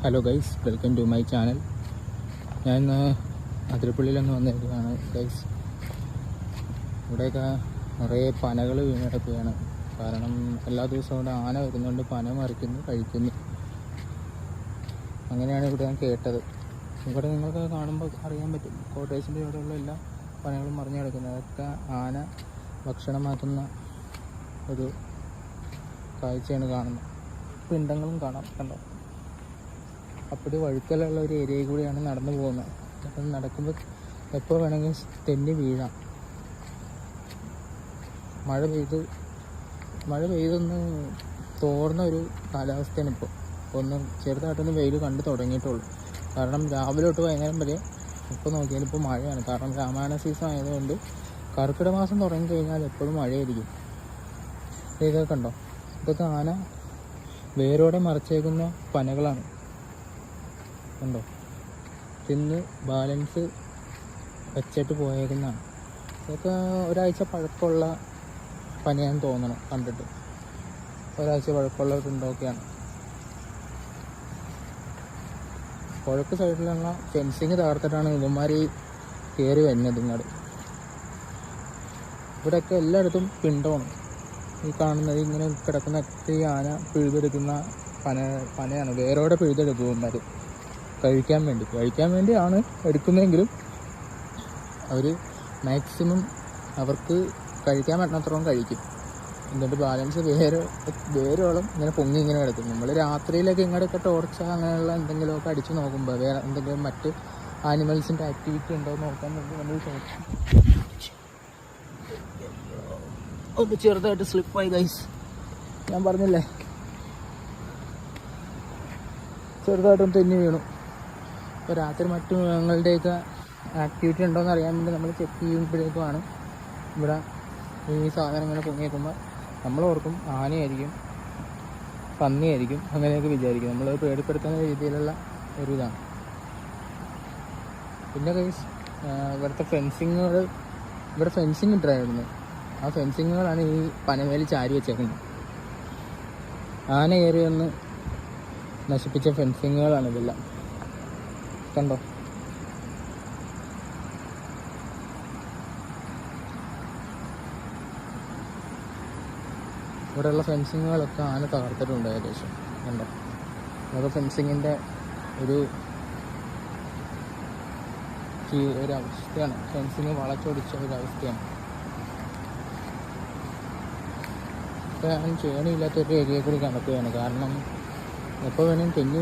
Hello guys, welcome to my channel. ഞാൻ ഇന്ന് അതിരപ്പള്ളിയിലൊന്ന് വന്നിരിക്കുകയാണ് ഗൈസ്. ഇവിടെയൊക്കെ നിറയെ പനകൾ വീണെടുക്കുകയാണ്. കാരണം എല്ലാ ദിവസവും ഇവിടെ ആന വരുന്നുണ്ട്, പന മറിക്കുന്നു, കഴിക്കുന്നു. അങ്ങനെയാണ് ഇവിടെ ഞാൻ കേട്ടത്. ഇവിടെ നിങ്ങൾക്ക് കാണുമ്പോൾ അറിയാൻ പറ്റും, കോട്ടേഴ്സിൻ്റെ ഇവിടെയുള്ള എല്ലാ പനകളും മറിഞ്ഞു കിടക്കുന്നത്. അതൊക്കെ ആന ഭക്ഷണം മാറ്റുന്ന ഒരു കാഴ്ചയാണ് കാണുന്നത്. പിണ്ടങ്ങളും കാണാം, കണ്ടോ. അപ്പടി വഴുക്കലുള്ള ഒരു ഏരിയയിൽ കൂടിയാണ് നടന്നു പോകുന്നത്. അപ്പം നടക്കുമ്പോൾ എപ്പോൾ വേണമെങ്കിൽ തെന്നി വീഴാം. മഴ പെയ്തൊന്ന് തോർന്ന ഒരു കാലാവസ്ഥയാണ് ഇപ്പോൾ. ഒന്ന് ചെറുതായിട്ടൊന്ന് വെയിൽ കണ്ടു തുടങ്ങിയിട്ടുള്ളൂ. കാരണം രാവിലെ തൊട്ട് വൈകുന്നേരം വരെ ഇപ്പോൾ നോക്കിയാൽ ഇപ്പോൾ മഴയാണ്. കാരണം രാമായണ സീസൺ ആയതുകൊണ്ട് കർക്കിടക മാസം തുടങ്ങിക്കഴിഞ്ഞാൽ എപ്പോഴും മഴയായിരിക്കും. ഇതൊക്കെ കണ്ടോ, ഇതൊക്കെ ആന വേരോടെ മറച്ചേക്കുന്ന പനകളാണ്. കണ്ടോ, തിന്ന് ബാലൻസ് വെച്ചിട്ട് പോയേക്കുന്നതാണ്. ഇതൊക്കെ ഒരാഴ്ച പഴക്കമുള്ള പനയാന്ന് തോന്നണം കണ്ടിട്ട്. ഒരാഴ്ച പഴക്കമുള്ള പിണ്ടൊക്കെയാണ്. പുഴക്ക് സൈഡിലുള്ള ഫെൻസിങ് തകർത്തിട്ടാണ് ഇവന്മാർ കയറി വരുന്നത്. ഇങ്ങോട്ട് ഇവിടെയൊക്കെ എല്ലായിടത്തും പിണ്ടമാണ്. ഈ കാണുന്നത് ഇങ്ങനെ കിടക്കുന്ന ഈ ആന പിഴുതെടുക്കുന്ന പനയാണ്. വേരോടെ പിഴുതെടുക്കും ഇവന്മാർ കഴിക്കാൻ വേണ്ടിയാണ് എടുക്കുന്നതെങ്കിലും അവർ മാക്സിമം അവർക്ക് കഴിക്കാൻ പറ്റുന്നത്രയും കഴിക്കും. എന്നിട്ട് ബാലൻസ് വേരോളം ഇങ്ങനെ പൊങ്ങി ഇങ്ങനെ കിടക്കും. നമ്മൾ രാത്രിയിലൊക്കെ ഇങ്ങോട്ടൊക്കെ ടോർച്ച അങ്ങനെയുള്ള എന്തെങ്കിലുമൊക്കെ അടിച്ച് നോക്കുമ്പോൾ വേറെ എന്തെങ്കിലും മറ്റ് ആനിമൽസിൻ്റെ ആക്ടിവിറ്റി ഉണ്ടോ എന്ന് നോക്കാൻ വേണ്ടി നമ്മൾ ഒന്ന് ചെറുതായിട്ട് സ്ലിപ്പായി ഗൈസ്. ഞാൻ പറഞ്ഞില്ലേ, ചെറുതായിട്ടൊന്ന് തെന്നി വീണു. അപ്പോൾ രാത്രി മറ്റു മൃഗങ്ങളുടെയൊക്കെ ആക്ടിവിറ്റി ഉണ്ടോയെന്ന് അറിയാൻ വേണ്ടി നമ്മൾ ചെക്ക് ചെയ്യുമ്പോഴേക്കുമാണ് ഇവിടെ ഈ സാധനം ഇങ്ങനെ പൊങ്ങിയേക്കുമ്പോൾ നമ്മൾ ഓർക്കും ആനയായിരിക്കും, പന്നിയായിരിക്കും, അങ്ങനെയൊക്കെ വിചാരിക്കും. നമ്മൾ പേടിപ്പെടുത്തുന്ന രീതിയിലുള്ള ഒരു ഇതാണ്. പിന്നെ ഗൈസ്, ഇവിടുത്തെ ഇവിടെ ഫെൻസിങ് ഇട്ടായിരുന്നു. ആ ഫെൻസിങ്ങുകളാണ് ഈ പനമേൽ ചാരി വെച്ചേക്കുന്നത്. ആന കയറി ഒന്ന് നശിപ്പിച്ച ഫെൻസിങ്ങുകളാണ് ഇതെല്ലാം. കണ്ടോ, ഇവിടെയുള്ള ഫെൻസിങ്ങുകളൊക്കെ ആന തകർത്തിട്ടുണ്ട് ഏകദേശം. കണ്ടോ, അതൊക്കെ ഫെൻസിങ്ങിൻ്റെ ഒരു അവസ്ഥയാണ്. ഫെൻസിങ് വളച്ചൊടിച്ച ഒരു അവസ്ഥയാണ്. ഇപ്പം ഞാൻ ചേണിയില്ലാത്തൊരു ഏരിയയിൽ കൂടി കിടക്കുകയാണ്. കാരണം എപ്പോൾ വേണമെങ്കിലും തെന്നി